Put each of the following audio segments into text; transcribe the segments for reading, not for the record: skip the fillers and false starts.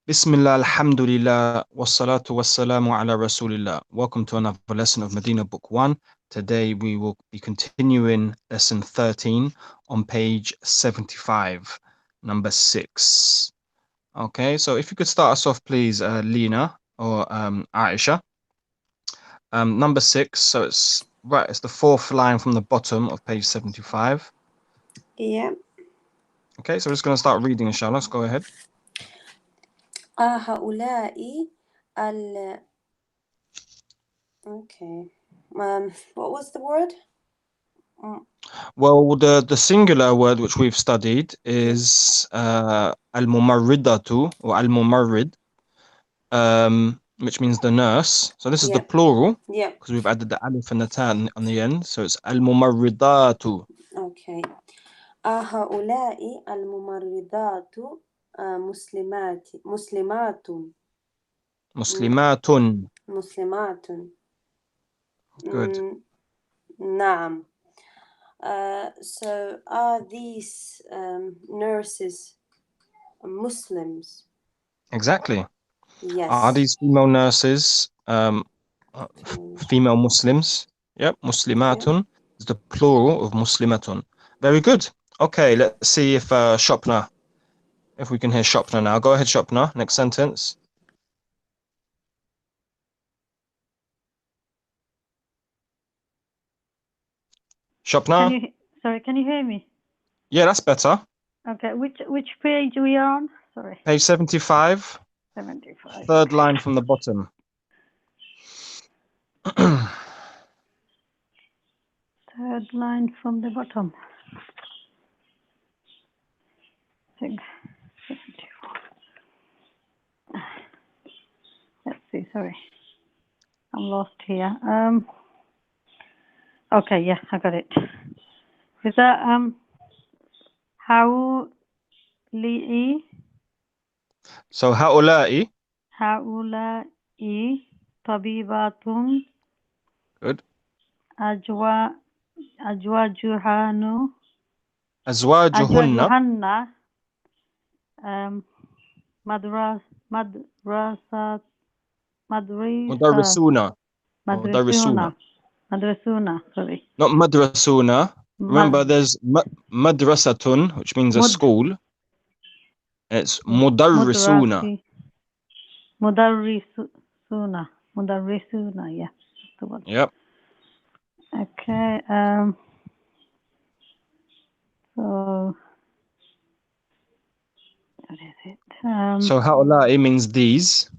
Bismillah, alhamdulillah, wassalatu wassalamu ala rasulillah. Welcome to another lesson of Madina Book 1. Today we will be continuing lesson 13 on page 75, number 6. Okay, so if you could start us off, please, Lena or Aisha. Number 6, so it's the fourth line from the bottom of page 75. Yeah. Okay, so we're just going to start reading, inshallah. Let's go ahead. هؤلاء Okay. What was the word? Well, the singular word which we've studied is al-mumarridatu or al-mumarrid, which means the nurse. So this is the plural Yeah. because we've added the alif and the ta on the end. So it's al-mumarridatu. Okay. هؤلاء الممرضات مسلمات. Muslimatun. Good. نعم. So are these nurses Muslims? Exactly. Yes. Are these female nurses female Muslims? Yep. Muslimatun is the plural of muslimatun. Very good. Okay, let's see if Shopner, if we can hear Shopner now. Go ahead, Shopner. Next sentence. Shopner? Sorry, can you hear me? Yeah, that's better. Okay, which page we are on? Sorry. Page 75. 75. Third line from the bottom. Third line from the bottom. I think 74. Let's see, sorry. I'm lost here. Okay, yeah, I got it. Is that how li So haula'i. Haula'i tabibatun. Good. Ajwajuhanu. Azwajuhunna. Madrasuna, sorry. Not madrasuna. Remember, there's madrasatun, which means a school. It's mudarrisuna. Mudarrisuna, yeah. That's the one. Yep. Okay. So what is it? So haula'i means these.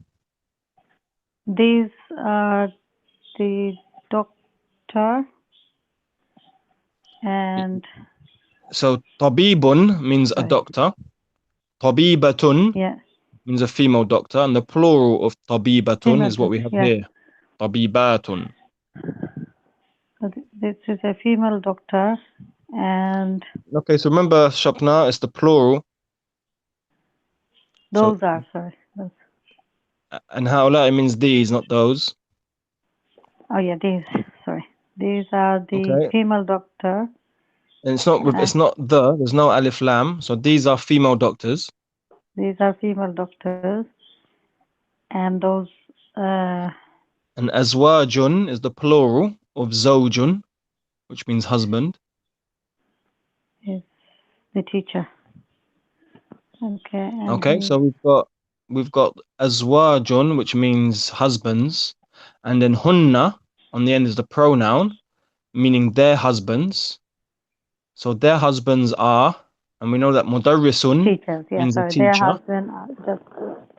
These are the doctor and. So tabibun means a doctor. Tabibatun means a female doctor, and the plural of tabibatun is what we have here. Tabibatun. So this is a female doctor, and okay. So remember, Shapna, it's the plural. Those are sorry. Those. And haula, it means these, not those. Oh yeah, these. Sorry, these are the female doctor. And it's not. It's not the. There's no alif lam. So these are female doctors. These are female doctors, and those. And azwajun is the plural of zawjun, which means husband. Is the teacher. Okay. Okay, so we've got azwajun, which means husbands, and then hunna on the end is the pronoun, meaning their husbands. So their husbands are, and we know that mudarrisun teachers, yeah, means sorry, a teacher. Their husband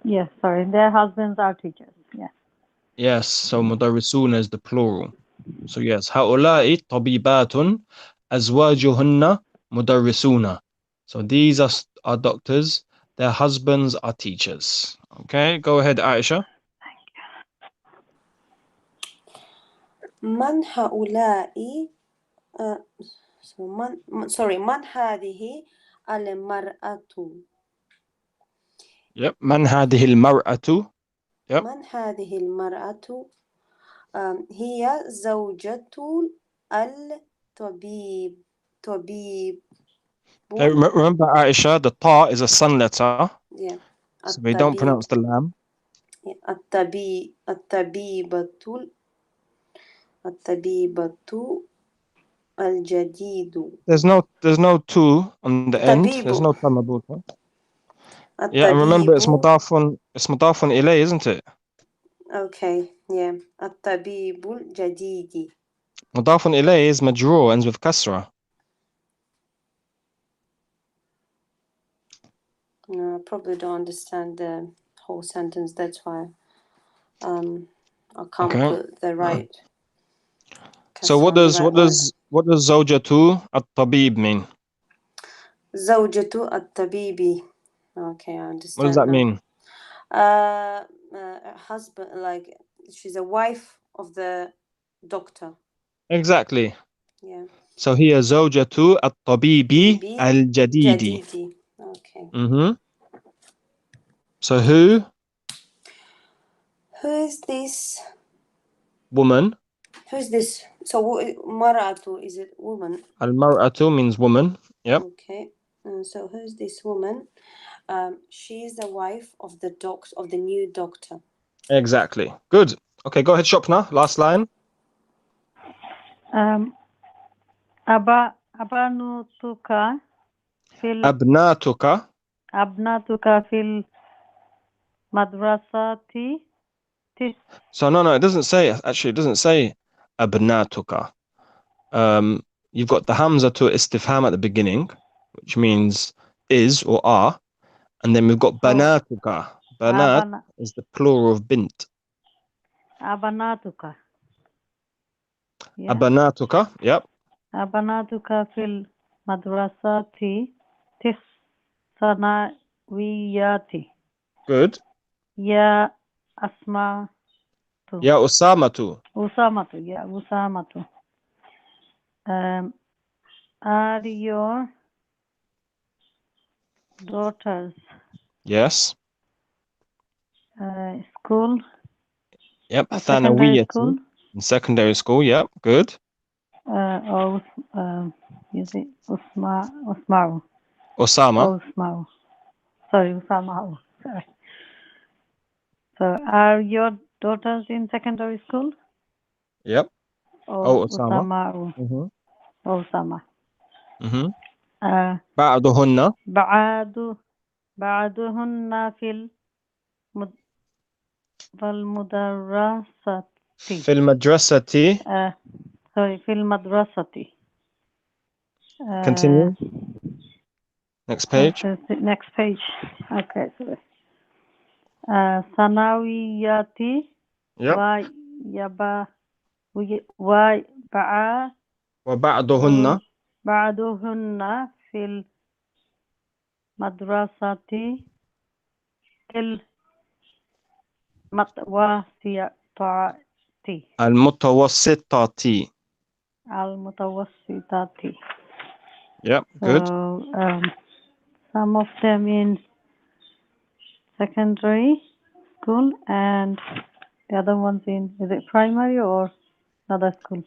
yes, sorry, their husbands are teachers. Yes. Yes, so mudarrisun is the plural. So yes, haula'i tabibatun azwajuhunna mudarrisuna. So these are doctors, their husbands are teachers. Okay, go ahead, Aisha. من هؤلاء من هذه المرأة. Yep. من هذه المرأة. Yep. من هذه المرأة هي زوجة الطبيب. Remember, Aisha, the ta is a sun letter. Yeah. So we don't الطبيب pronounce the lam. الطبيبة الجديد. There's no tu on the end. طبيب There's no ta marbuta. Yeah, and remember الطبيب. it's mudafun ilay, isn't it? Okay, yeah. الطبيب الجديد. Mudafun ilay is majrur, ends with kasra. No, I probably don't understand the whole sentence. That's why I can't Okay. put the right So kasra on the right word. what does zawjatu at-tabib mean? زوجة الطبيب. Okay, I What does understand that now. mean? Husband, like she's a wife of the doctor. Exactly. Yeah. So here zawjatu at-tabibi Bibi al-jadidi. Jadidi. Okay. So who? Who is this? Woman. Who is this? So maratu, is it woman? Al-mar'atu means woman. Yep. Okay. So who is this woman? She is the wife of the new doctor. Exactly. Good. Okay, go ahead, Shopna. Last line. أبناتك في Abnatuka. أبناتك في المدرسة So no, it doesn't say. Actually, it doesn't say abnatuka. You've got the hamza to istifham at the beginning, which means is or are, and then we've got banatuka. Banat is the plural of bint. أبناتك. Yeah. Abanatuka. Yep. أبناتك في المدرسة الثانوية. Good. يا أسماء. Ya usamatu. Usamatu. Yeah, Usamatu. Are your daughters Yes. school? Yep. Secondary school? In secondary school. Yep. Good. Or is it Usmau? Osama. Usmau. Sorry, Usama. Sorry. So, are your daughters in secondary school? Yep. Or Osama. Usama? Usama. بعضهن. بعضهن في المدرسة. في المدرسة. Sorry, في المدرسة. Continue. Next page. Next page. Okay, sorry. ثانوياتي. Yep. وبعضهن. بعضهن في المدرسة المتوسطة. المتوسطة. Yep, good. So, some of them in secondary school and the other ones in, is it primary or another school?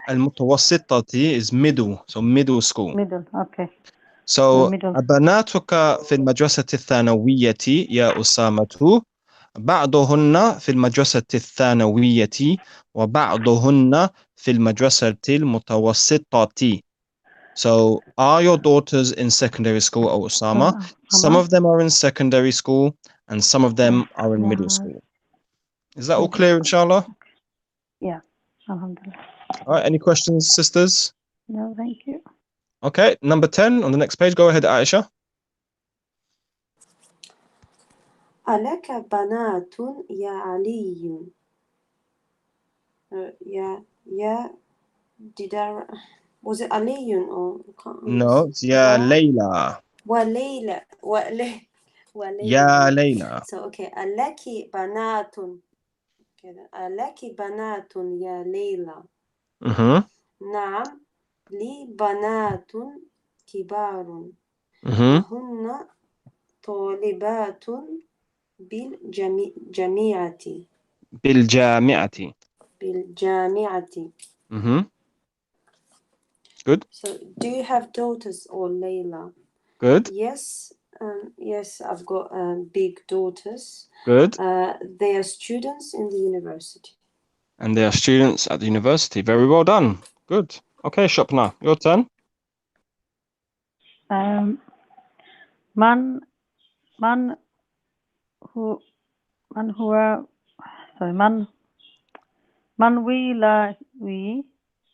المتوسطة is middle, so middle school. Middle, okay. So middle. بناتك في المدرسة الثانوية يا أسامة بعضهن في المدرسة الثانوية وبعضهن في المدرسة المتوسطة. So are your daughters in secondary school, O Osama? Some of them are in secondary school and some of them are in middle school. Is that all clear, inshallah? Yeah, alhamdulillah. All right, any questions, sisters? No, thank you. Okay, number 10 on the next page. Go ahead, Aisha. ألك بنات يا علي؟ يا did I was it علي or No, it's Ya Layla. وليلى Ya Layla. So okay, ألك بنات كده ألك بنات يا ليلى؟ نعم لي بنات كبار وهن طالبات بالجامعة. Good. So do you have daughters or Layla? Good. Yes, Yes, I've got big daughters. Good. They are students in the university. And they are students at the university. Very well done. Good. Okay, Shopna, your turn. Man, man, who, man, who are, sorry, man, we,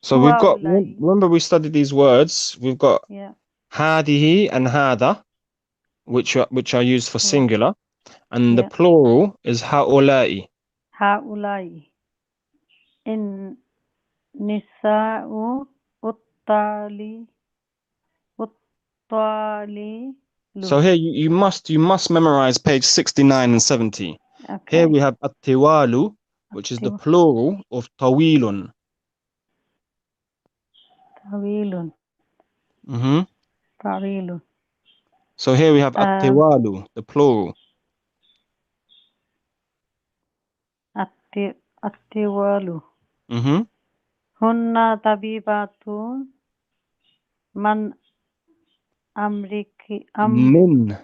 So we've got, Huawei. remember we studied these words. We've got Yeah. hadihi and hada, which are used for Yeah. singular, and the Yeah. plural is haulai. Haulai. In nisa'u uttali uttali. So here you must memorize page 69 and 70. Okay. Here we have at-tiwalu, which is the plural of tawilun. Tawilun. Tawilun. So here we have at-tiwalu, the plural. Attiwalu. Hunna tabibatun man Amriki. Min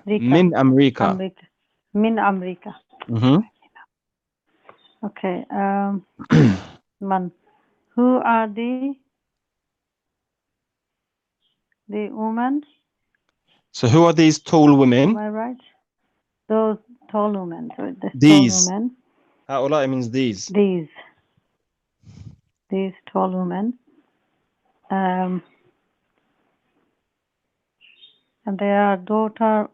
Amrika. Min Amrika. Okay. Man. Who are the women? So who are these tall women? Am I right? Those tall women. So These. Tall women. Haulai means these. These tall women. And they are daughter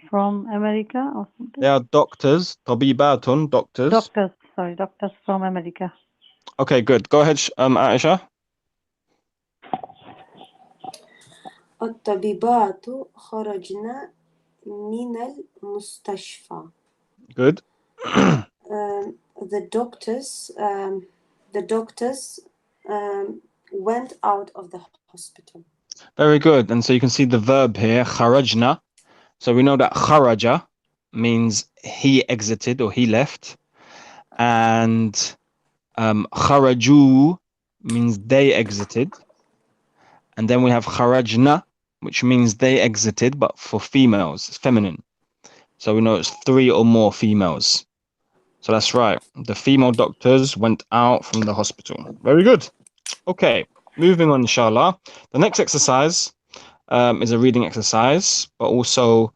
from America or something? They are doctors, tabibatun, doctors. Doctors from America. Okay, good. Go ahead, Aisha. الطبيبات خرجن من المستشفى. Good. The doctors went out of the hospital. Very good. And so you can see the verb here, kharajna. So we know that kharaja means he exited or he left. And kharaju means they exited. And then we have kharajna, which means they exited, but for females, it's feminine. So we know it's 3 or more females. So that's right. The female doctors went out from the hospital. Very good. Okay, moving on, inshallah. The next exercise is a reading exercise, but also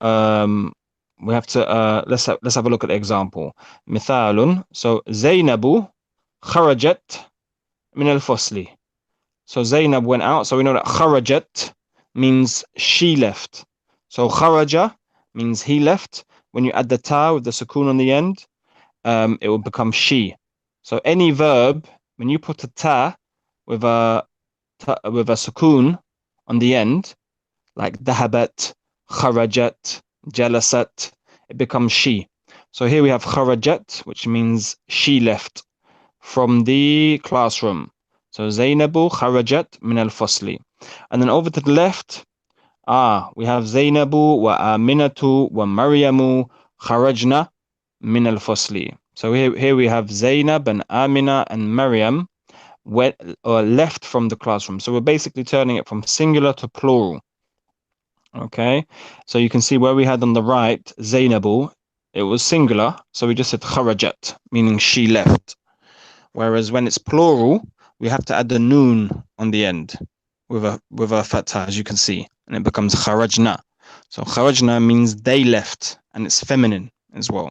we have to let's have a look at the example. Mithalun. So Zainabu kharajat min al-fasli. So Zainab went out. So we know that kharajat means she left. So kharaja means he left. When you add the ta with the sukoon on the end, it will become she. So any verb, when you put a ta with a sukoon on the end, like dahabat, kharajat, jalasat, it becomes she. So here we have kharajat, which means she left from the classroom. So Zainabu kharajat min al-fasli. And then over to the left, we have Zainabu wa Aminatu wa Maryamu kharajna min al-fasli. So here we have Zainab and Amina and Maryam went or left from the classroom. So we're basically turning it from singular to plural. Okay, so you can see where we had on the right Zainabu, it was singular, so we just said kharajat, meaning she left. Whereas when it's plural, we have to add the noon on the end with a fatha, as you can see, and it becomes kharajna. So kharajna means they left, and it's feminine as well.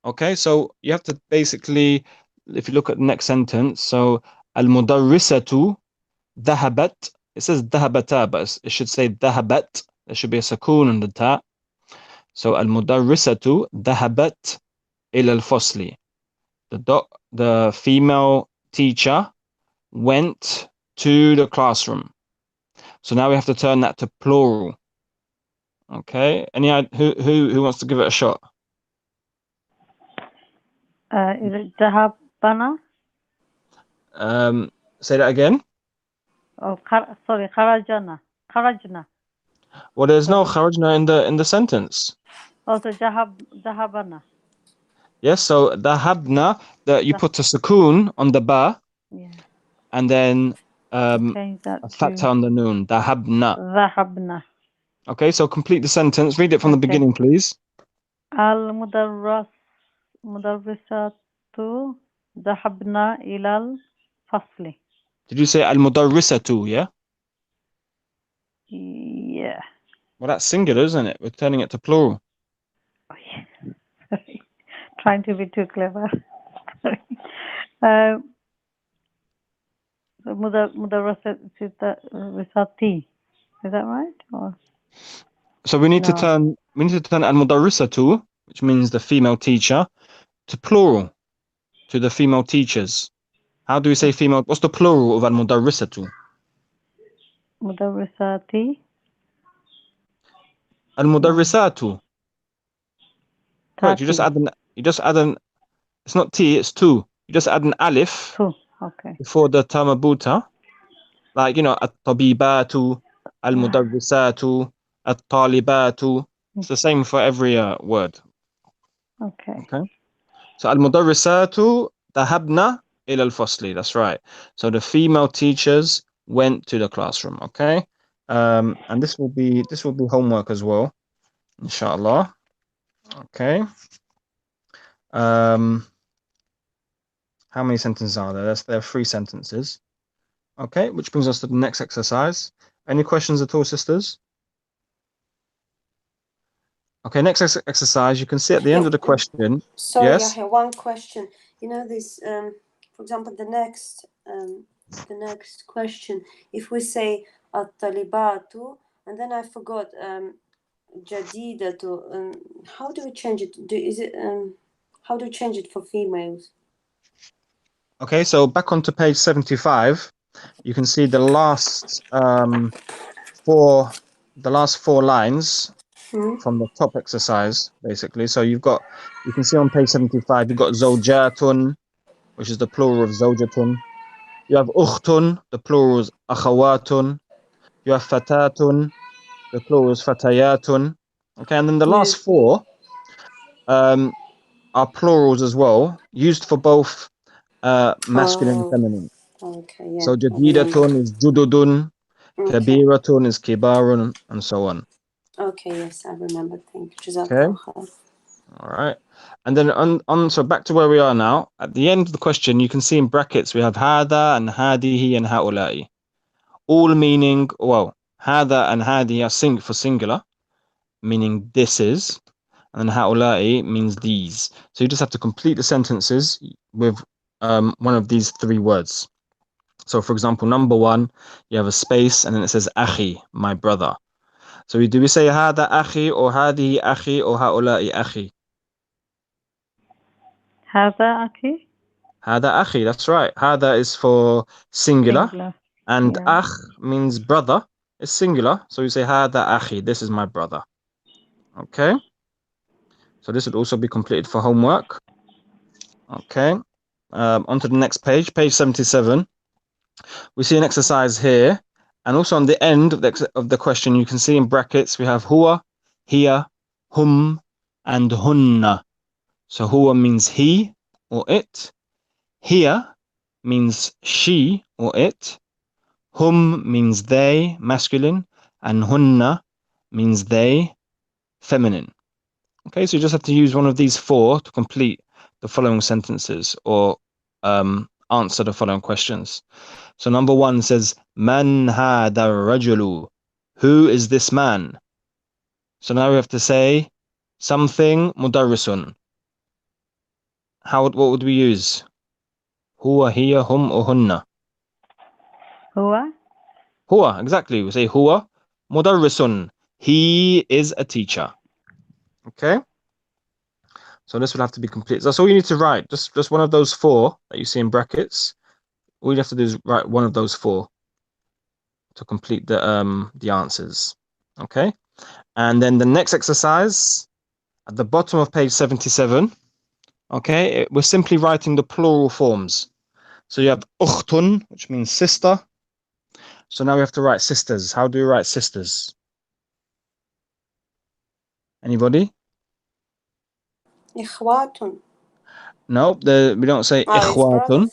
Okay, so you have to basically, if you look at the next sentence, so al-mudarrisatu dhahabat, it says dhahabata, but it should say dhahabat. There should be a sukoon on the ta. So al-mudarrisatu dhahabat ila al-fasli. The female teacher went to the classroom. So now we have to turn that to plural. Okay, who wants to give it a shot? Is it Jahabana? Say that again. Oh, sorry, Kharajna. Well, there's no kharajna in the sentence. Also, Jahabana. Yes, so dahabna, you put a sukoon on the ba, and then a fatha on the noon. Dahabna. Okay, so complete the sentence. Read it from the Okay. beginning, please. المدرسات ذهبنا إلى الفصل. Did you say al-mudarrisatu, yeah? Yeah. Well, that's singular, isn't it? We're turning it to plural. Sorry. Trying to be too clever. Sorry. مدرستي. Is that right? Or So we need to no? turn al-mudarrisatu, which means the female teacher, to plural, to the female teachers. How do we say female? What's the plural of al-mudarrisatu? مدرساتي. Al-mudarrisatu. Correct. You just add an. It's not T, it's two. You just add an alif Two. Okay. before the tamabuta. Like, at-tabibatu, al-mudarrisatu, at-talibatu. It's the same for every word. Okay. Okay. So al-mudarrisatu dhahabna ila al-fasli. That's right. So the female teachers went to the classroom. Okay. And this will be homework as well, inshallah. Okay. How many sentences are there? There are 3 sentences. Okay, which brings us to the next exercise. Any questions at all, sisters? Okay, next exercise. You can see at the end of the question. Sorry, Yes. I have one question. You know this, for example, the next question. If we say at-talibatu, and then I forgot jadidatu, how do we change it? How do we change it for females? Okay, so back onto page 75, you can see the last 4 lines from the top exercise, basically. So you can see on page 75, you've got zawjatun, which is the plural of zawjatun. You have ukhtun, the plural is akhawatun. You have fatatun, the plural is fatayatun. Okay, and then the last 4 are plurals as well, used for both masculine and feminine. Okay, yeah. So jadidatun is jududun, kabiratun is kibarun, and so on. Okay, yes, I remember. Thank you. Okay. All right. And then so back to where we are now. At the end of the question, you can see in brackets we have hada and hadihi and haula'i. All meaning, well, hada and hadihi are for singular, meaning this is, and then haula'i means these. So you just have to complete the sentences with one of these 3 words. So for example, number 1, you have a space and then it says akhi, my brother. So do we say hada akhi or hadihi akhi or haula'i akhi? هذا أخي. Hada akhi, that's right. Hada is for singular. And yeah. akh means brother. It's singular. So you say hada akhi, this is my brother. Okay. So this would also be completed for homework. Okay. On to the next page, page 77. We see an exercise here. And also on the end of the question, you can see in brackets, we have huwa, hiya, hum, and hunna. So huwa means he or it. Hiya means she or it. Hum means they, masculine. And hunna means they, feminine. Okay, so you just have to use one of these 4 to complete the following sentences or answer the following questions. So number 1 says, Man hada rajulu? Who is this man? So now we have to say something mudarrisun. What would we use? Huwa, hiya, hum, or hunna? Huwa. Huwa, exactly. We say huwa mudarrisun. He is a teacher. Okay. So this will have to be complete. That's all you need to write. Just one of those 4 that you see in brackets. All you have to do is write one of those 4 to complete the answers. Okay. And then the next exercise at the bottom of page 77. Okay, we're simply writing the plural forms. So you have ukhtun, which means sister. So now we have to write sisters. How do you write sisters? Anybody? Ikhwatun. No, we don't say ikhwatun.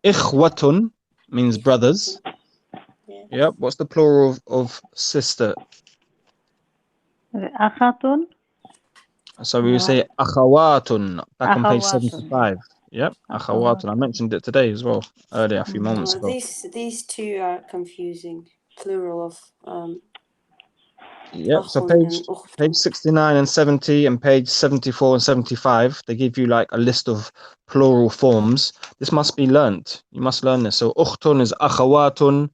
Ikhwatun means brothers. Yeah. Yep. What's the plural of sister? Akhatun. So we say akhawatun back on page Akhawatun. 75. Yep, akhawatun. I Akhawatun. mentioned it today as well, earlier, a few moments ago. These two are confusing. Plural of Yep, so أخ and أخت. page 69 and 70 and page 74 and 75, they give you like a list of plural forms. This must be learnt. You must learn this. So ukhtun is akhawatun,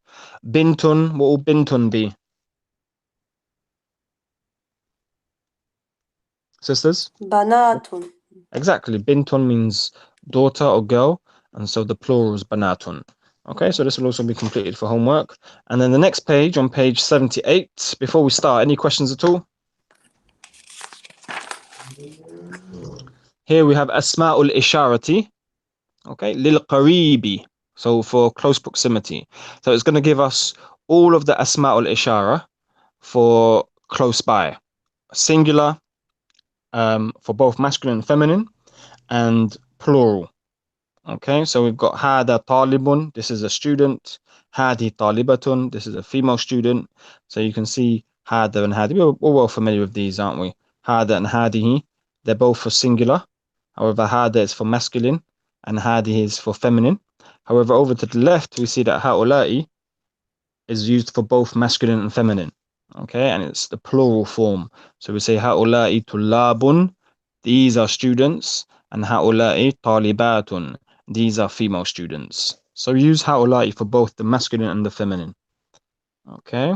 bintun, what will bintun be? Sisters? بنات. Exactly. Bintun means daughter or girl, and so the plural is banatun. Okay, so this will also be completed for homework. And then the next page, on page 78, before we start, any questions at all? Here we have Asma'ul Isharati, okay, Lil Qaribi, so for close proximity. So it's going to give us all of the Asma'ul Ishara for close by, singular for both masculine and feminine, and plural. Okay, so we've got Hada Talibun, this is a student. Hadi Talibatun, this is a female student. So you can see Hada and Hadi. We're well familiar with these, aren't we? Hada and Hadihi, they're both for singular. However, Hada is for masculine and Hadi is for feminine. However, over to the left, we see that Haula'i is used for both masculine and feminine. Okay, and it's the plural form. So we say Haula'i Tullabun, these are students, and Haula'i Talibatun, these are female students. So use Haula'i for both the masculine and the feminine. Okay.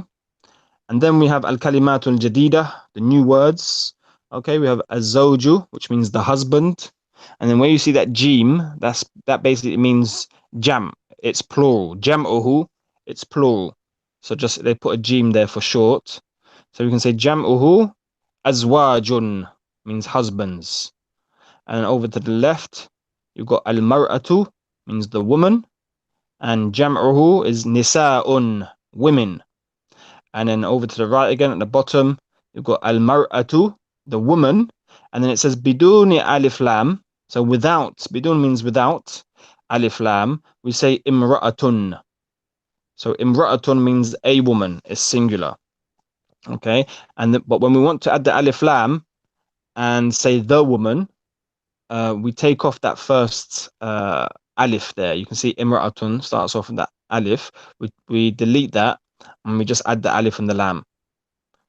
And then we have Al-Kalimatul Jadida, the new words. Okay, we have Azawju, which means the husband. And then where you see that Jim, that basically means Jam. It's plural. Jam'uhu, it's plural. So just they put a Jim there for short. So we can say Jam'uhu Azwajun, means husbands. And over to the left, you've got Al-Mar'atu, means the woman. And Jam'uhu is Nisa'un, women. And then over to the right again at the bottom, you've got al-mar'atu, the woman, and then it says biduni alif lam. So without, bidun means without, alif lam, we say imra'atun. So imra'atun means a woman, is singular. Okay, but when we want to add the alif lam and say the woman, we take off that first alif there. You can see imra'atun starts off with that alif. We delete that and we just add the alif and the lam.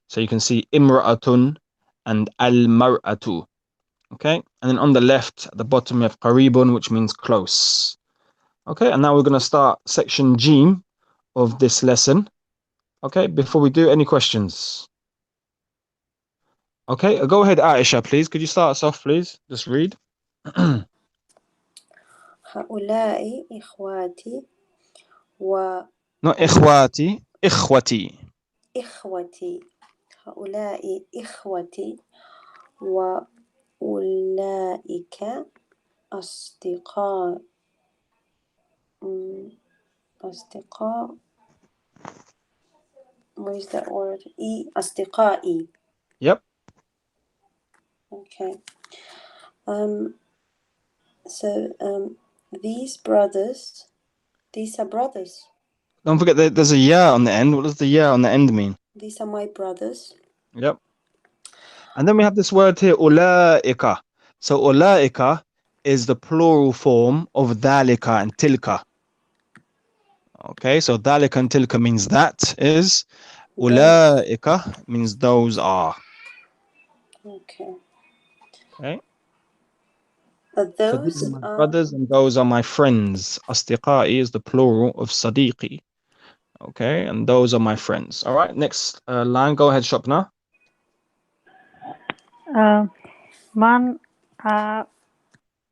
So you can see imra'atun and al-mar'atu. Okay, and then on the left at the bottom we have qaribun, which means close. Okay, and now we're going to start section G of this lesson. Okay, before we do, any questions? Okay, go ahead, Aisha, please. Could you start us off, please? Just read. هؤلاء إخواتي وإخوتي. Not ikhwati, ikhwati. هؤلاء إخوتي وأولئك أصدقاء. أصدقاء. What is that word? أصدقائي. Yep. Okay. So these brothers, these are brothers. Don't forget that there's a ya on the end. What does the ya on the end mean? These are my brothers. Yep. And then we have this word here, ulaika. So ulaika is the plural form of dhalika and tilka. Okay, so dhalika and tilka means that is. Ulaika means those are. Okay. Okay. So these Those are my are. brothers and those are my friends. Asdiqai is the plural of sadiqi. Okay, and those are my friends. All right, next line. Go ahead, Shopna. Man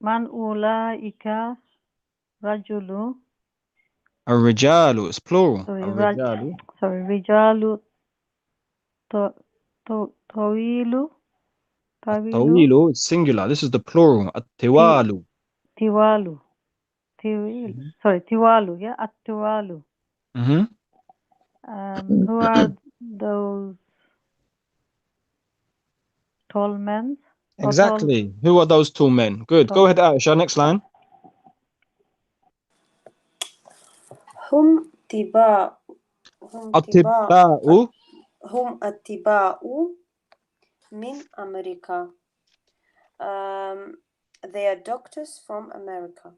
ulaika rajulu. Ar-rijalu is plural. Sorry, Ar-rijalu. rijalu tawilu. At-tawilu is singular. This is the plural. At-tiwalu. Tiwalu. Tiwalu, yeah, at-tiwalu. Who are those tall men? Exactly. Who are those two men? Good. Go ahead, Aisha. Next line. هم تباع. هم تباع. Atibba'u. هم التباع من أمريكا. They are doctors from America.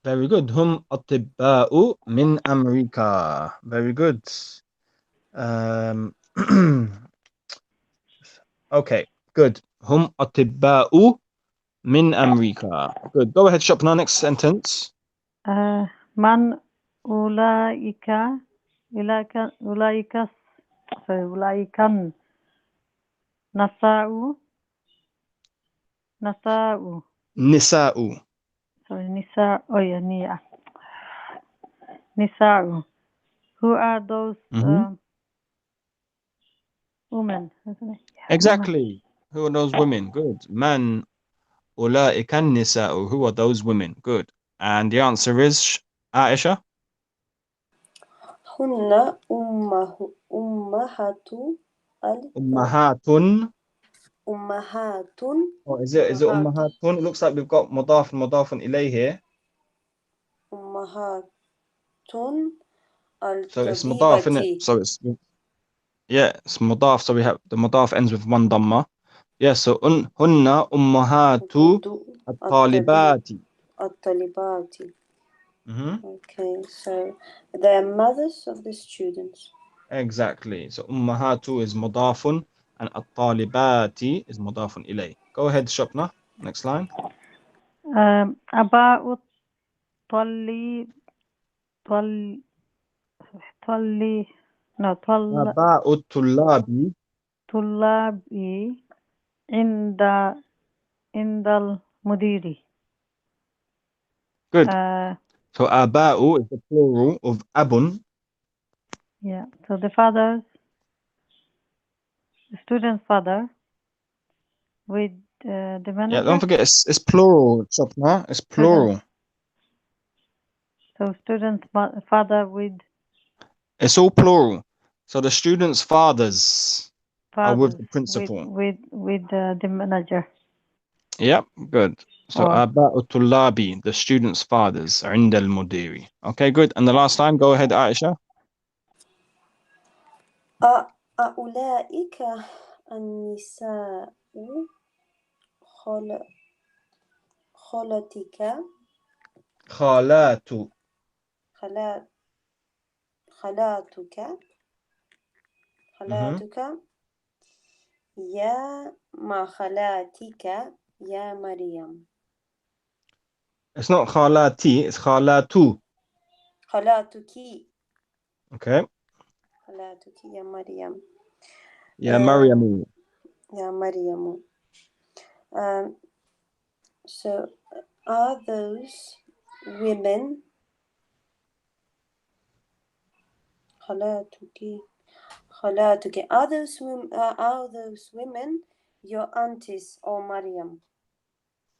Very good. هم أطباء من أمريكا. Very good. Um, okay, good. هم أطباء من أمريكا. Good. Go ahead, Shopna. Next sentence. من أولئك أولئك أولئك نساء نساء نساء. نساء نساء. Who are those women? Women. Exactly. Who are those women? Good. من أولئك النساء. Who are those women? Good. And the answer is Aisha. هن أمهات أمهات. أمهات Oh, is it أمهات أمهات? It looks like we've got مضاف إليه here. أمهات So it's مضاف, isn't it? الطبيبة. So it's it's مضاف. So we have the مضاف ends with one dhamma. Yeah. So هن أمهات الطالبات. الطالبات. Okay, so they are mothers of the students. Exactly. So أمهات is مضاف and الطالبات is مضاف إليه. Go ahead, Shopna. Next line. أباء طلي طلي آباء الطلاب. طلابي عند المدير. Good. So آباء is the plural of أب. Yeah. So the student's father with the manager. Yeah, don't forget it's plural, Shopna. It's plural. So student's father with. It's all plural. So the students' fathers are with the principal. With the manager. Yep, good. So آباء الطلاب, the students' fathers, عند المدير. Okay, good. And the last line, go ahead, Aisha. أولئك النساء خالتك خالات. خالاتك يا مع خالاتك يا مريم. It's not خالاتي, it's خالاتو. خالاتك. Okay. خالاتك يا مريم. يا مريم. يا مريم. So are those women خالاتك are those women your aunties or Maryam?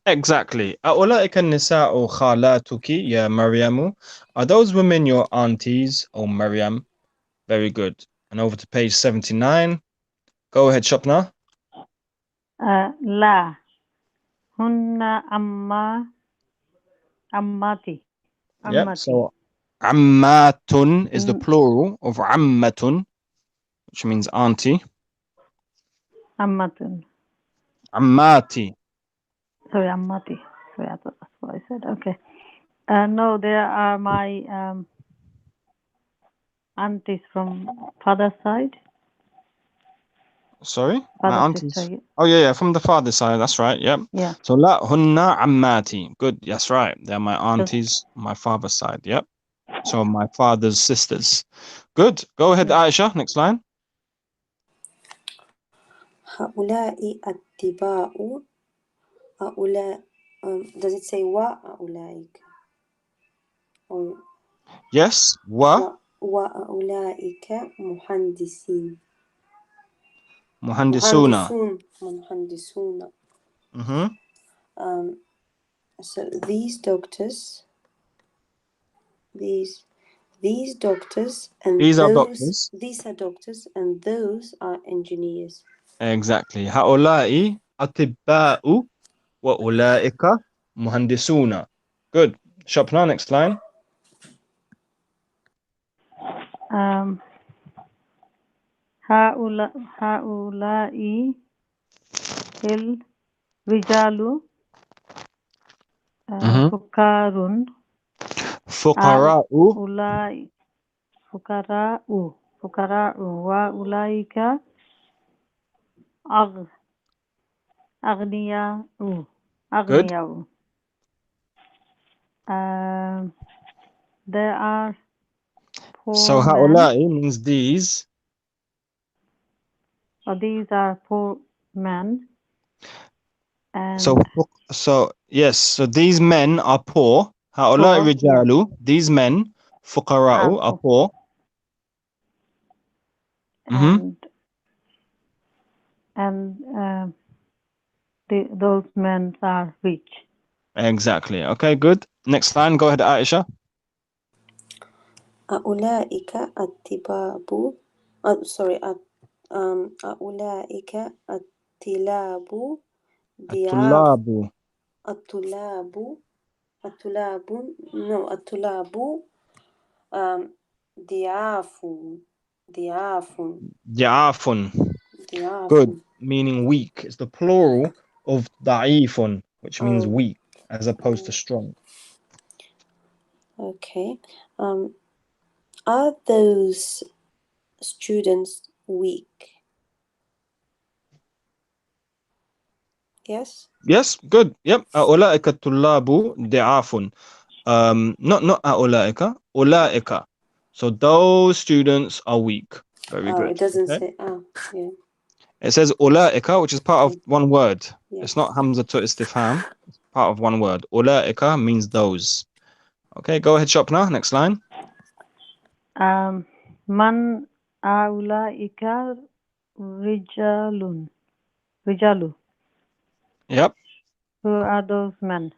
Exactly. أولئك النساء خالاتك يا مريم. Are those women your aunties or Maryam? Very good. And over to page 79. Go ahead, Shopna. لا هن عماتي. Yep. So عماتun is the plural of عمة, which means auntie. عماتun. عماتي. Sorry, عماتي. Sorry, I thought that's what I said. Okay. No, there are my aunties from father's side. Sorry? Father's My aunties. sister. Oh, yeah, from the father's side. That's right. Yep. Yeah. So لا هن عماتي. Good. That's right. They're my aunties, my father's side. Yep. So my father's sisters. Good. Go ahead, Aisha. Next line. هؤلاء أتباع هؤلاء. Does it say وأولئك? Yes. وأولئك مهندسين. مهندسون. مهندسون. Mm-hmm. So these doctors, these doctors, and These are those, doctors. these are doctors, and those are engineers. Exactly. هؤلاء أطباء وأولئك مهندسون. Good. Shopna, next line. هؤلاء الرجال فقراء فقراء. أولئك فقراء وأولئك أغنياء Good. أغنياء. There are So poor men. هؤلاء means these. These are poor men. So And yes. So these men are poor. هؤلاء poor, yeah. الرجال. These men فقراء are poor. And those men are rich. Exactly. Okay, good. Next line. Go ahead, Aisha. أولئك الطباب أولئك الطلاب ضياف الطلاب. الطلاب الطلاب ضياف ضياف ضعاف. ضياف. Good. Meaning weak. It's the plural of ضعيف, which means Oh, weak, as opposed to strong. okay. Are those students weak? Yes. Yes, good. Yep. أولئك الطلاب ضعاف. Not أولئك. أولئك. So those students are weak. Very Oh, good. it doesn't Okay. say. Oh, yeah. It says أولئك, which is part of one word. Yes. It's not Hamza to istifham. It's part of one word. أولئك means those. Okay, go ahead, Shopna. Next line. من أولئك رجال. Yep. Who are those men?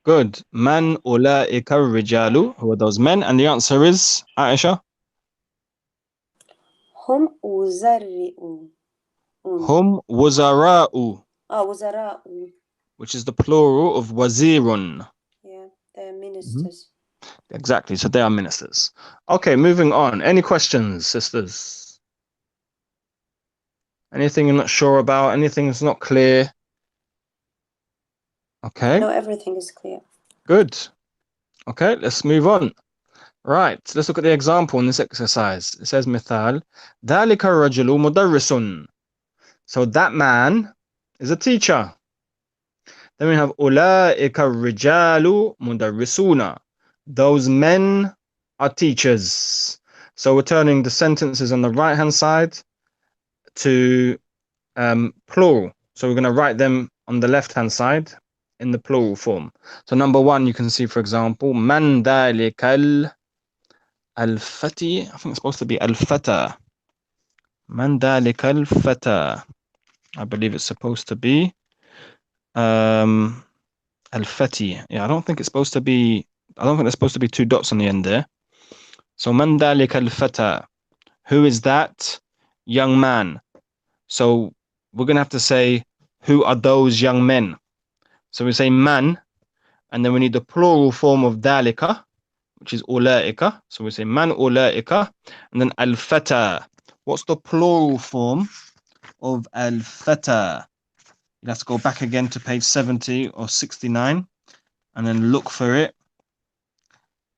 Good. Man أولئك الرجال. Who are those men? And the answer is Aisha. هم وزراء. Hum wuzara'u, وزراء. which is the plural of wazirun. Yeah, they're ministers. Exactly. So they are ministers. Okay, moving on. Any questions, sisters? Anything you're not sure about? Anything that's not clear? Okay. No, everything is clear. Good. Okay, let's move on. Right, let's look at the example in this exercise. It says مثال ذلك الرجل مدرس. So that man is a teacher. Then we have أولئك الرجال مدرسون. Those men are teachers. So we're turning the sentences on the right hand side to plural. So we're going to write them on the left hand side in the plural form. So number one, you can see, for example, من ذلك الفتي. I think it's supposed to be الفتى. من ذلك الفتى. I believe it's supposed to be الفتي. Yeah, I don't think there's supposed to be two dots on the end there. So من ذلك الفتى. Who is that young man? So we're going to have to say, who are those young men? So we say man, and then we need the plural form of ذلك, which is أولئك. So we say man أولئك, and then الفتى. What's the plural form of الفتى? You have to go back again to page 70 or 69 and then look for it.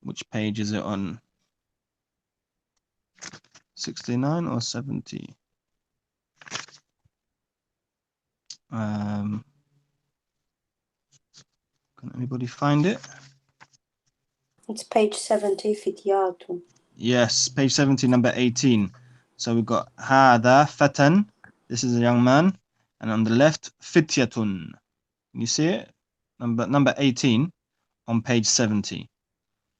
Which page is it on? 69 or 70? Can anybody find it? It's page 70, فتيات. Yes, page 70, number 18. So we've got هذا فتى. This is a young man. And on the left, fityatun. You see it? Number 18 on page 70.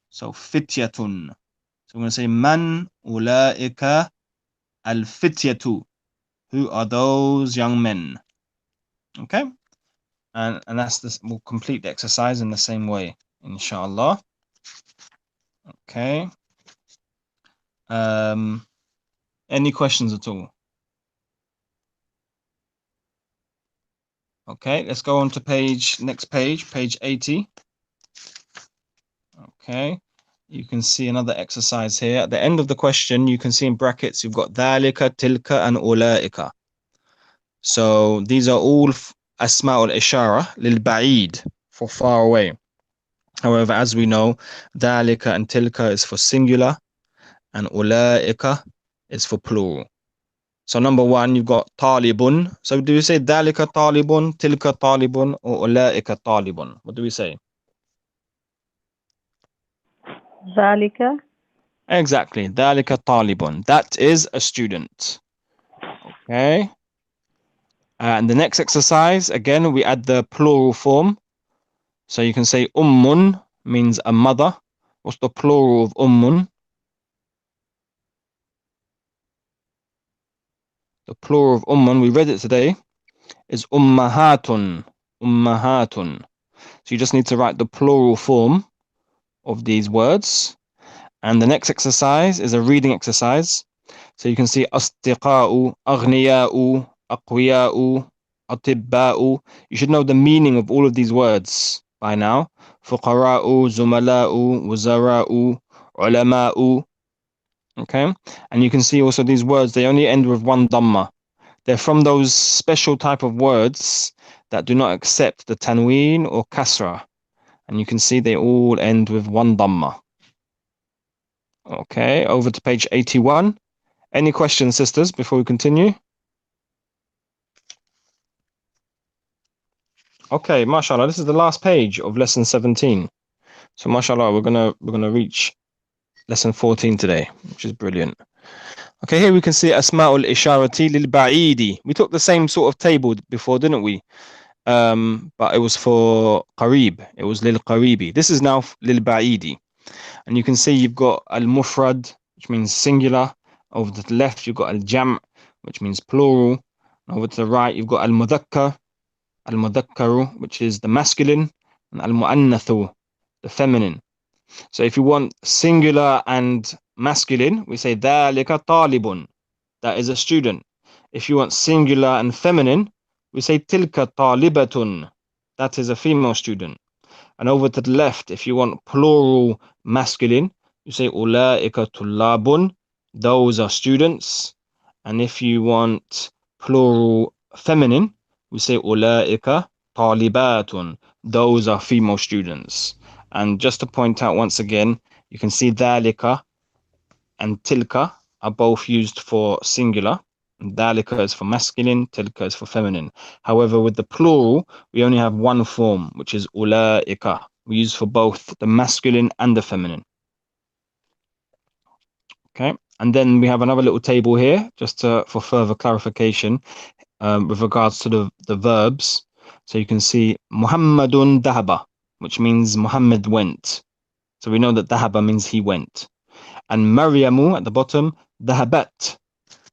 So fityatun. So we're going to say man ulaika al-fityatu. Who are those young men? Okay? And that's this. We'll complete the exercise in the same way, inshallah. Okay. Any questions at all? Okay, let's go on to next page, page 80. Okay. you can see another exercise here. At the end of the question, you can see in brackets, you've got dhalika, tilka, and ulaika. So these are all asma' al-ishara lil ba'id, for far away. However, as we know, dhalika and tilka is for singular, and ulaika is for plural. So number one, you've got talibun. So do we say dhalika talibun, tilka talibun, or ulaika talibun? What do we say? Zalika. Exactly, dhalika talibun. That is a student. Okay. And the next exercise, again, we add the plural form. So you can say ummun means a mother. What's the plural of ummun? The plural of ummun, we read it today, is ummahatun. Ummahatun. So you just need to write the plural form of these words. And the next exercise is a reading exercise. So you can see asdiqa'u, aghniya'u, aqwiya'u, atibba'u. You should know the meaning of all of these words by now. Fuqara'u, zumala'u, wuzara'u, ulama'u. Okay? And you can see also these words, they only end with one dhamma. They're from those special type of words that do not accept the tanween or kasra. And you can see they all end with one dhamma. Okay, over to page 81. Any questions, sisters, before we continue? Okay, mashallah, this is the last page of lesson 17. So mashallah, we're gonna reach lesson 14 today, which is brilliant. Okay, here we can see asma'ul isharati lil ba'idi. We took the same sort of table before, didn't we? But it was for qarib. It was lil qaribi. This is now lil ba'idi. And you can see you've got al-mufrad, which means singular. Over to the left, you've got al-jam', which means plural. Over to the right, you've got al-mudhakkaru, which is the masculine, and al-mu'annathu, the feminine. So if you want singular and masculine, we say dhalika talibun, that is a student. If you want singular and feminine, we say tilka talibatun, that is a female student. And over to the left, if you want plural masculine, you say ulaika tullabun, those are students. And if you want plural feminine, we say ulaika talibatun, those are female students. And just to point out once again, you can see dhalika and tilka are both used for singular. Dhalika is for masculine, tilka is for feminine. However, with the plural, we only have one form, which is ulaika. We use for both the masculine and the feminine. Okay, and then we have another little table here, just for further clarification with regards to the verbs. So you can see Muhammadun dahaba, which means Muhammad went. So we know that dahaba means he went. And Maryamu at the bottom, dahabat.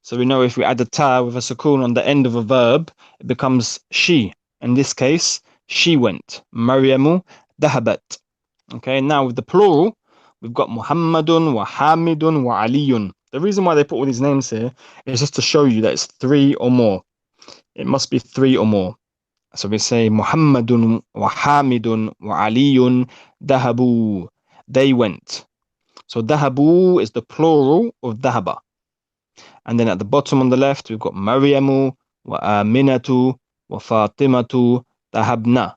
So we know if we add a ta with a sukoon on the end of a verb, it becomes she. In this case, she went. Maryamu dahabat. Okay, now with the plural, we've got Muhammadun wa Hamidun wa Aliyun. The reason why they put all these names here is just to show you that it's three or more. It must be three or more. So we say Muhammadun wa Hamidun wa Aliyun dahabu. They went. So dahabu is the plural of dahaba. And then at the bottom on the left, we've got Maryamu wa Aminatu wa Fatimatu dahabna.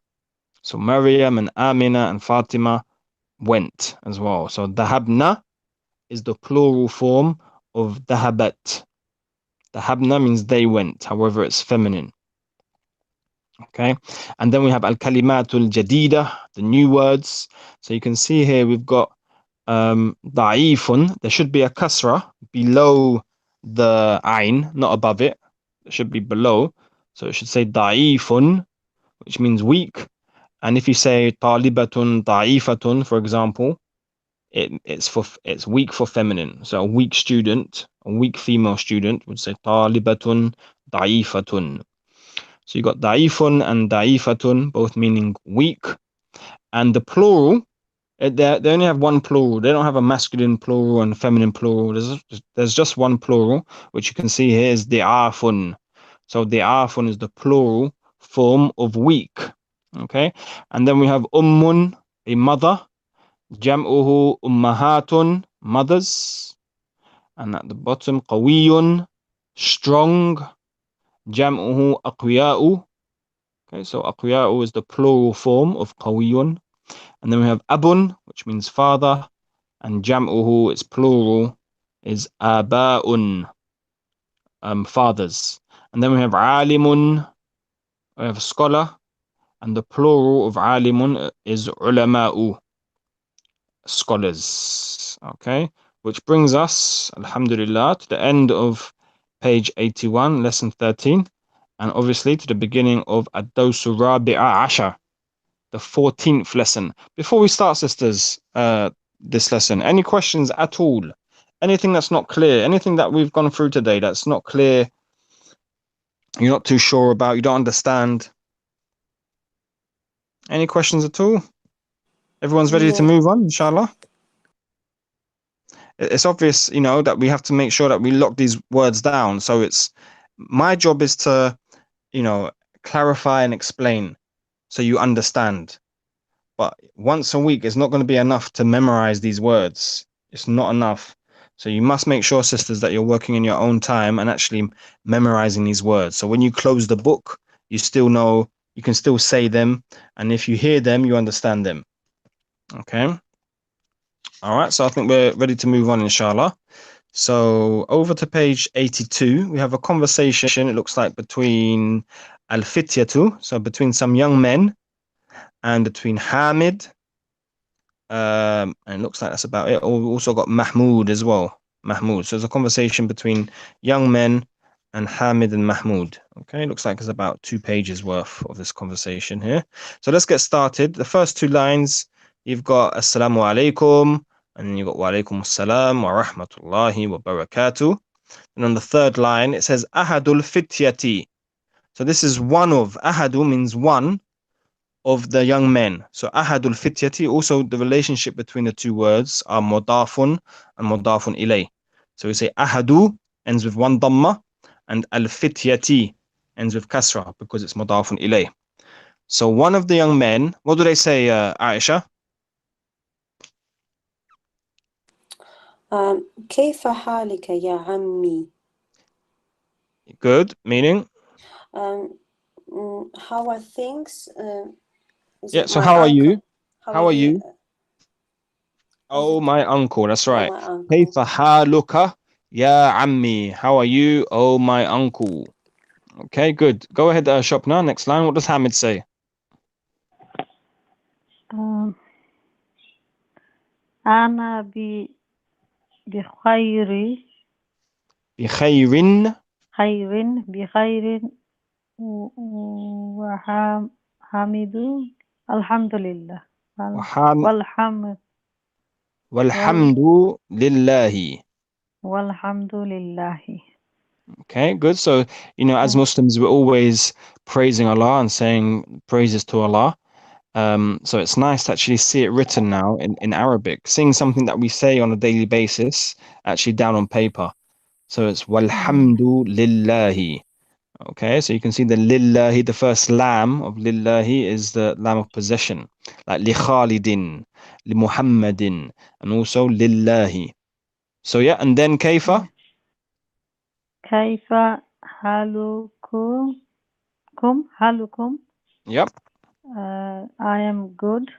So Maryam and Amina and Fatima went as well. So dahabna is the plural form of dahabat. Dahabna means they went, however it's feminine. Okay, and then we have al-kalimatul jadida, the new words. So you can see here we've got da'ifun. There should be a kasra below the ain, not above it. It should be below. So it should say da'ifun, which means weak. And if you say talibatun da'ifatun, for example, it's weak for feminine. So a weak student, a weak female student would say talibatun da'ifatun. So you got da'ifun and da'ifatun, both meaning weak. And the plural, they only have one plural. They don't have a masculine plural and feminine plural. There's just one plural, which you can see here is di'afun. So di'afun is the plural form of weak. Okay, and then we have ummun, a mother. Jam'uhu ummahatun, mothers. And at the bottom, qawiyun, strong. Jam'uhu aqwiya'u. Okay, so aqwiya'u is the plural form of qawiyun. And then we have abun, which means father. And jam'uhu, its plural, is aba'un, fathers. And then we have alimun, we have scholar. And the plural of alimun is ulama'u, scholars. Okay, which brings us, alhamdulillah, to the end of page 81, lesson 13, and obviously to the beginning of ad-dawsu rabi'a ashar, the 14th lesson. Before we start, sisters, this lesson, any questions at all? Anything that's not clear? Anything that we've gone through today that's not clear? You're not too sure about? You don't understand? Any questions at all? Everyone's ready to No. move on, inshallah? It's obvious, that we have to make sure that we lock these words down. So it's my job is to, clarify and explain so you understand. But once a week is not going to be enough to memorize these words. It's not enough. So you must make sure, sisters, that you're working in your own time and actually memorizing these words. So when you close the book, you still know, you can still say them. And if you hear them, you understand them. Okay. All right. So I think we're ready to move on, inshallah. So over to page 82, we have a conversation, it looks like, between al-fityatu, so between some young men, and between Hamid, and it looks like that's about it. We also got Mahmoud as well. Mahmoud. So there's a conversation between young men and Hamid and Mahmoud. Okay, looks like it's about 2 pages worth of this conversation here. So let's get started. The first 2 lines, you've got Assalamu alaikum, and then you've got Wa alaikum assalam wa rahmatullahi wa barakatuh. And on the 3rd line, it says Ahadul fityati. So this is one of. Ahadu means one of the young men. So ahadul fityati, also the relationship between the 2 words are mudafun and mudafun ilay. So we say ahadu ends with 1 dhamma and al-fityati ends with kasra because it's mudafun ilay. So one of the young men, what do they say, Aisha? كيف حالك يا عمي? Good, meaning? How are things? Is Yeah, it so my how are you? uncle? How are How are you? you? Oh, my uncle, that's Oh, right. my uncle. كيف حالك يا عمي? How are you? Oh, my uncle. Okay, good. Go ahead, Shopna. Next line. What does Hamid say? أنا بخير بخير بخير وحمد الحمد لله وحام والحمد والحمد لله. والحمد لله. Okay, good. So, as Muslims, we're always praising Allah and saying praises to Allah. So it's nice to actually see it written now in Arabic, seeing something that we say on a daily basis, actually down on paper. So it's walhamdu lillahi. Okay, so you can see the lillahi, the first lam of lillahi is the lam of possession, like li Khalidin, li Muhammadin, and also lillahi. So yeah, and then kaifa? كيف حالكم Yep. I am good.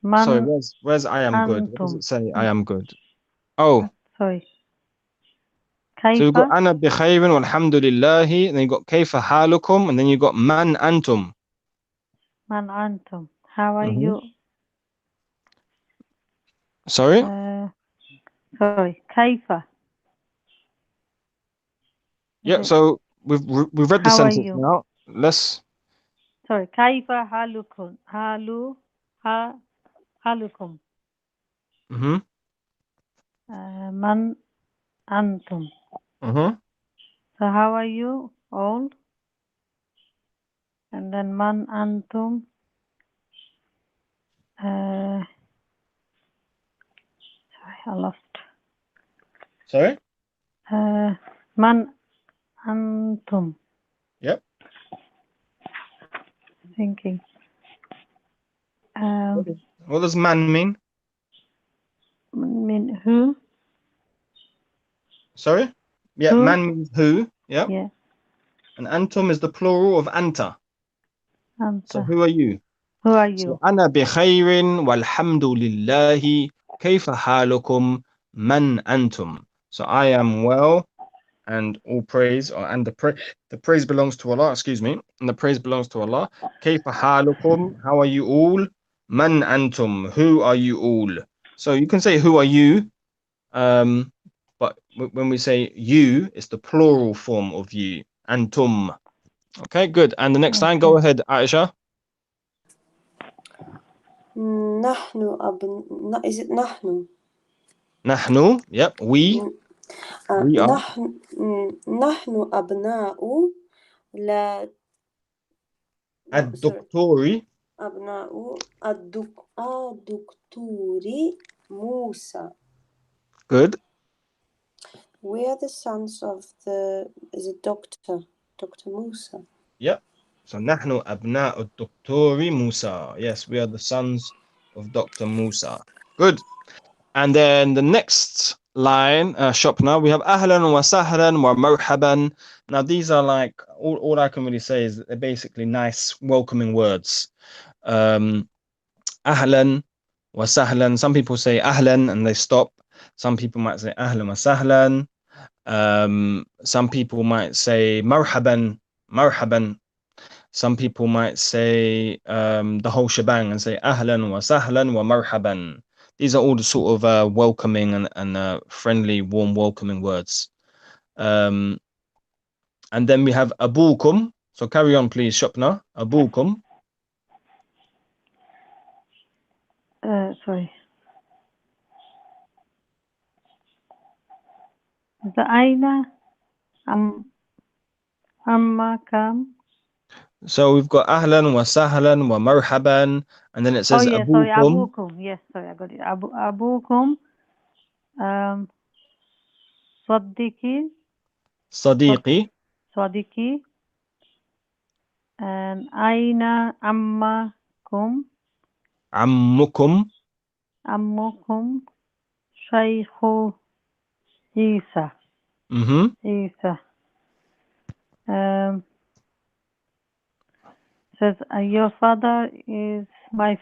Sorry, من where's I am good? What does أنتم? it say? I am good. Oh, Sorry. so you've كيف got ana bi khairin walhamdulillahi, and then you got kaifa halukum, and then you got man antum. من أنتم? How are Mhm. you? Sorry? Sorry. كيف? Yeah, so we've read the How are sentence you? now. Let's Sorry. كيف حالكم? حالكم. mhm. من أنتم? Mhm. So how are you all? And then من أنتم? Sorry, I lost. Sorry? من أنتم? Yep. Thinking. What does man mean? Mean who? Sorry? Yeah, Who? man means who. Yeah. Yeah. And antum is the plural of anta. So Anta. who are you? Who are So you? أنا بخير والحمد لله كيف حالكم من أنتم. So I am well and all praise and the praise belongs to Allah, excuse me, and the praise belongs to Allah. كيف حالكم, how are you all? من أنتم, who are you all? So you can say who are you, but when we say you, it's the plural form of you. أنتم. Okay, good. And the next line, go Okay. ahead, Aisha. Is it نحن? نحن, yep, we are. نحن أبناء لا no sorry الدكتوري. أبناء الدكتور موسى. Good. We are the sons of the is it Dr. Musa. Yep. So نحن أبناء الدكتور موسى. Yes, we are the sons of Dr. Musa. Good. And then the next line, Shopna, we have أهلا وسهلا ومرحبا. Now these are like all I can really say is that they're basically nice, welcoming words. أهلا وسهلا. Some people say أهلا and they stop. Some people might say أهلا وسهلا. Some people might say marhaban, marhaban. Some people might say the whole shebang and say ahlan wa sahlan wa marhaban. These are all the sort of welcoming and friendly, warm, welcoming words. And then we have abukum. So carry on, please, Shopna. Abukum. Sorry. The Aina Ammakam. So we've got ahlan wa sahlan wa marhaban, and then it Oh says yeah, sorry, abukum, Abukum. Yes, sorry, I got it. Abukum. Saddiki. sadiqi, Sadiki. And Aina Ammakum. ammukum. Ammukum. Shaykhu Isa. Mm-hmm. Isa. Says your father is my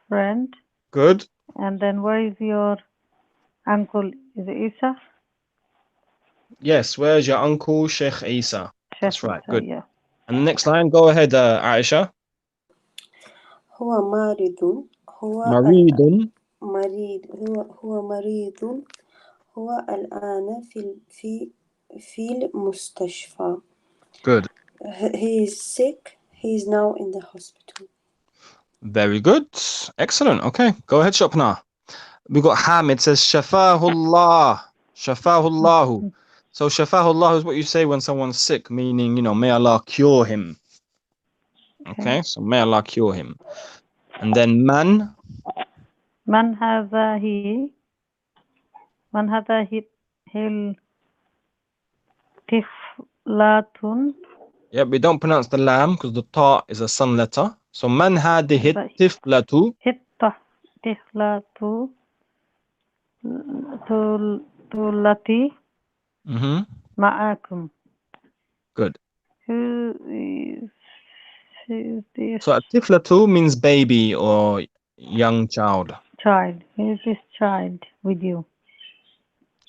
friend. Good. And then where is your uncle? Is it Isa? Yes, where's your uncle, Sheikh Isa? Sheikh That's right. Isa, Good. yeah. And the next line, go ahead, Aisha. هو مريض Maridun. هو مريض هو الآن في المستشفى. Good. He is sick. He is now in the hospital. Very good. Excellent. Okay, go ahead, Shopna. We got Hamid says Shafahullah. Shafahullahu. So Shafahullah is what you say when someone's sick, meaning, may Allah cure him. Okay, so may Allah cure him. And then man. Man hadha he. Man hadha hil tiflatun. Yeah, we don't pronounce the lam because the ta is a sun letter. So man hadhihi tiflatu. Tiflatu tulati ma'akum. Good. Who is this So a tiflatu means baby or young child. child? Who is this child with you?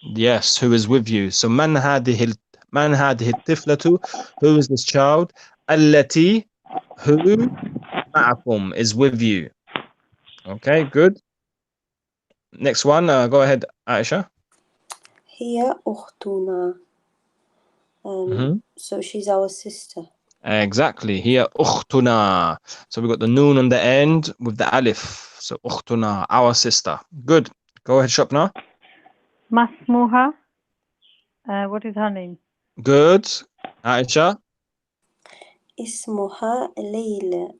Yes, who is with you. So man hadhihi tiflatu, who is this child? Allati, who ma'akum is with you. Okay, good. Next one, go ahead, Aisha. هي أختنا. So she's our sister. Exactly. Here, ukhtuna. So we got the noon on the end with the alif. So ukhtuna, our sister. Good. Go ahead, Shopna. Masmuha. What is her name? Good. Aisha. اسمها ليلى.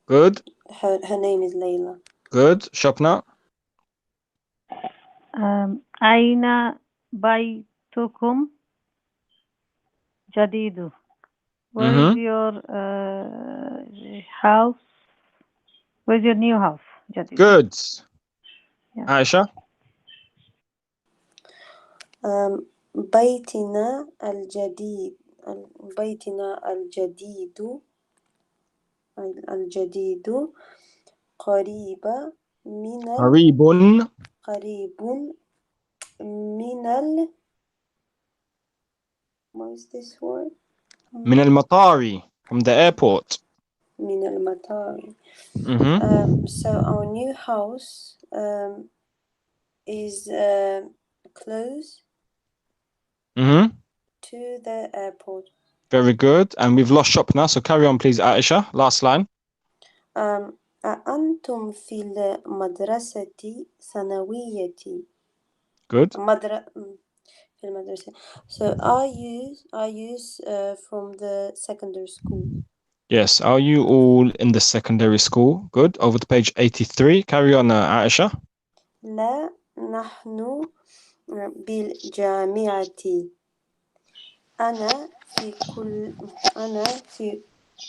Good. Her name is Layla. Good. Shopna. Aina baitukum jadidu. Where is your house? Where's your new house, Jadid? Good. Yeah. Aisha? بيتنا الجديد بيتنا الجديد قريب من قريب قريب من what is this word? من المطار, from the airport. من المطار. Mm-hmm. So our new house is close Mm-hmm. to the airport. Very good. And we've lost shop now, so carry on, please, Aisha. Last line. أأنتم في المدرسة ثانوية Good. في المدرسة. So are you from the secondary school? Yes. Are you all in the secondary school? Good. Over to page 83. Carry on, Aisha. لا نحن بالجامعة. أنا في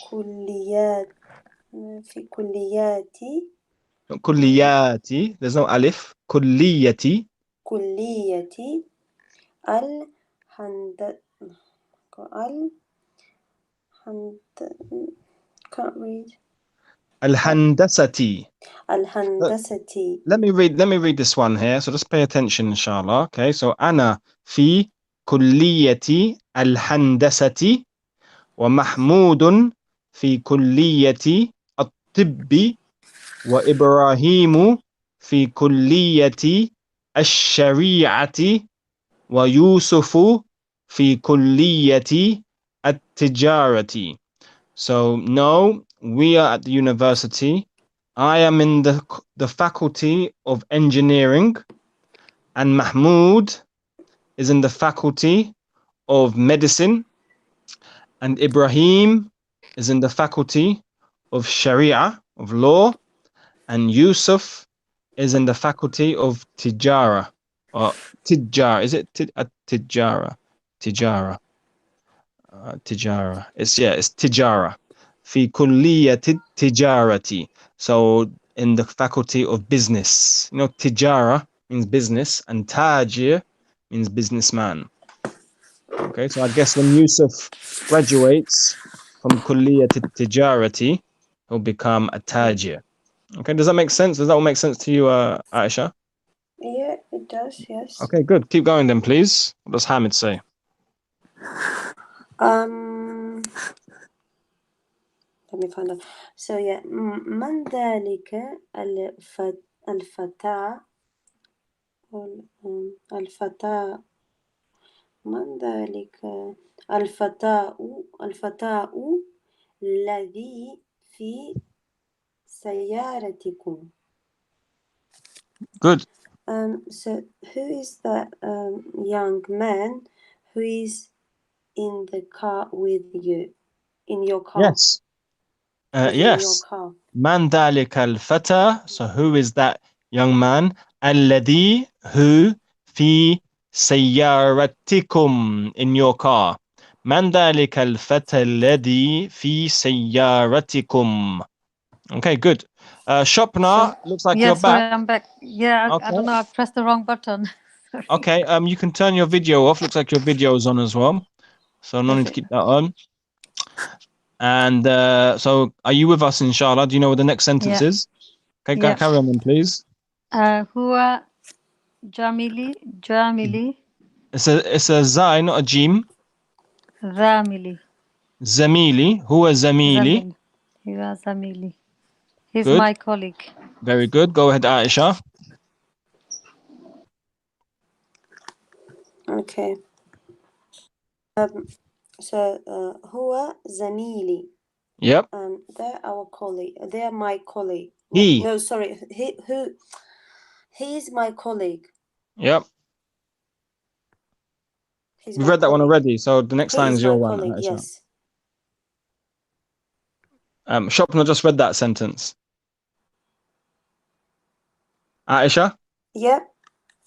كليات في كلياتي كلياتي. There's no alif. كليتي. كلية الهند can't read الهندسة. الهندسة. Let me read this one here. So just pay attention, inshallah. Okay. So أنا في كلية الهندسة ومحمود في كلية الطب وإبراهيم في كلية الشريعة ويوسف في كلية التجارة. So no, we are at the university. I am in the faculty of engineering, and Mahmoud is in the faculty of medicine, and Ibrahim is in the faculty of Sharia, of law, and Yusuf is in the faculty of Tijara, or Tijara. Is it Tijara? Tijara. Tijara. It's Tijara. في كلية التجارة. So in the faculty of business. You know, Tijara means business, and Tajir means businessman. Okay, so I guess when Yusuf graduates from Kulliyat Tijarati, he'll become a Tajir. Okay, does that make sense? Does that all make sense to you, Aisha? Yeah, it does, yes. Okay, good. Keep going then, please. What does Hamid say? Let me find out. So yeah, من ذلك الفتى الفتى من ذلك الفتاة الذي في سيارتكم. Good. So who is the young man who is in the car with you? In your car? Yes. As in your Yes. car. Man ذلك الفتى. So who is that young man? الذي, who, في سيارتكم, in your car. من ذلك الفتى الذي في سيارتكم. Okay, good. Shopna, looks like Yeah, you're sorry, back. I'm back. Yeah, I Okay. don't know, I pressed the wrong button. Sorry. Okay, you can turn your video off. Looks like your video is on as well. So no need to keep that on. And so are you with us, inshallah? Do you know what the next sentence Yeah. is? Okay, Yeah. carry on then, please. Huwa Jamili. It's a zai, not a jim. Zamili. Zamili. Huwa zamili. Huwa Zamili. He's Good. my colleague. Very good. Go ahead, Aisha. Okay. So هو زميلي. Yep. They're our colleague. They're my colleague. He. No, sorry. He is my colleague. Yep. He's We've my read that one colleague. already. So the next He line is is your my one, colleague, Aisha. yes. Shopna just read that sentence. Aisha? Yep.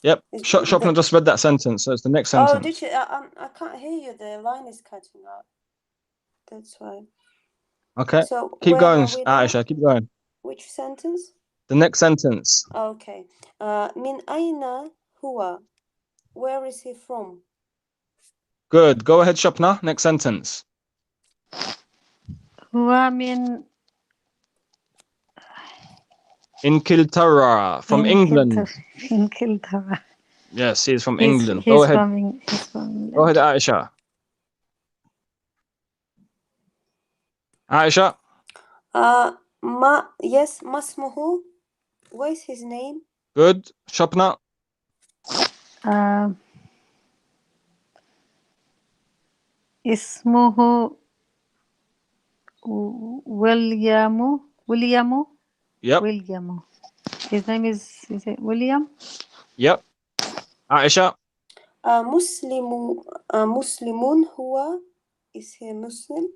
Yep. Shopna just read that sentence. So it's the next sentence. Oh, did you? I can't hear you. The line is cutting out. That's why. Okay. So Keep where going, are we now? Aisha. Keep going. Which sentence? The next sentence. Okay. من أين هو? Where is he from? Good. Go ahead, Shapna. Next sentence. هو من Ingilterra, from England. إنجلترا. Yes, he is from He's England. Go ahead. he's from Go ahead, England. Aisha. Aisha. Yes, ما اسمه? What is his name? Good. Shapna. اسمه ويليام. Yep. ويليام. His name is it William? Yep. Aisha. مسلم هو. Is he Muslim?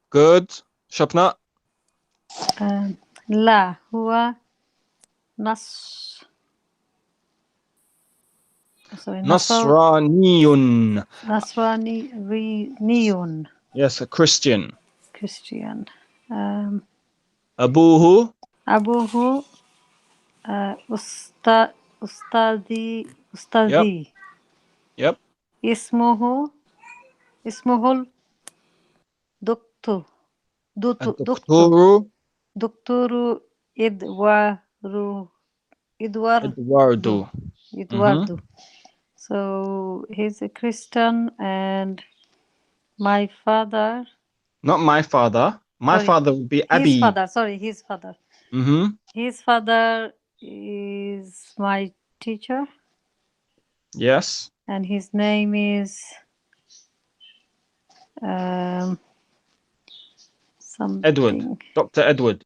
Good. Shapna. لا هو نص Nasraniyun. نصراني. Yes, a Christian. Christian. Abuhu. أبوه Yep. أستاذي. Yep. اسمه الدكتور دكتور الدكتور دكتور إدواردو Eduardo. إدواردو. So he's a Christian, and my father. Not my father. My Sorry. father would be His Abi. father. Sorry, his father. His father is my teacher, Yes. and his name is something. Edward. Dr. Edward.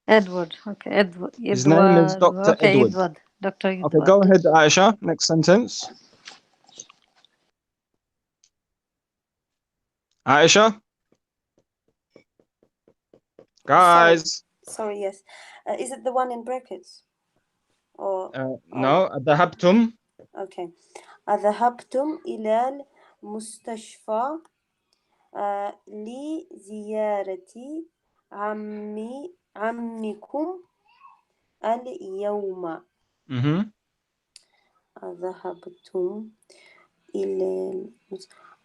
Edward. Okay, Edward. His name is Dr. Okay, Edward. Edward. Dr. Edward. Okay, go ahead, Aisha. Next sentence. Aisha. Guys. Sorry, yes. Is it the one in brackets? Or No. ذهبتم. Okay. أذهبتم إلى المستشفى لزيارة عمكم اليوم. أذهبتم إلى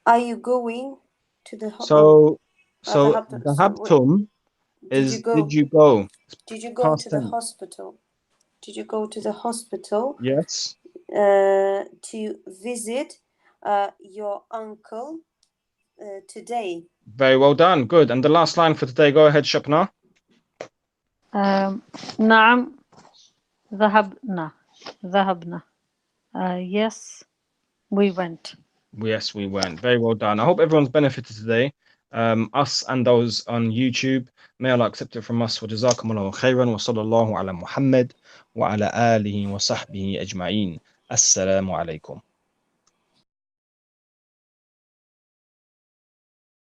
Are you going to the So ذهبتم is did you go? Did you go Past to the tense. hospital? Did you go to the hospital? Yes. To visit your uncle today? Very well done. Good. And the last line for today. Go ahead, Shapna. نعم ذهبنا. Yes, we went. Yes, we went. Very well done. I hope everyone's benefited today. Us and those on YouTube. May Allah accept it from us. وجزاكم الله خيرا وصلى الله على محمد وعلى آله وصحبه أجمعين. السلام عليكم.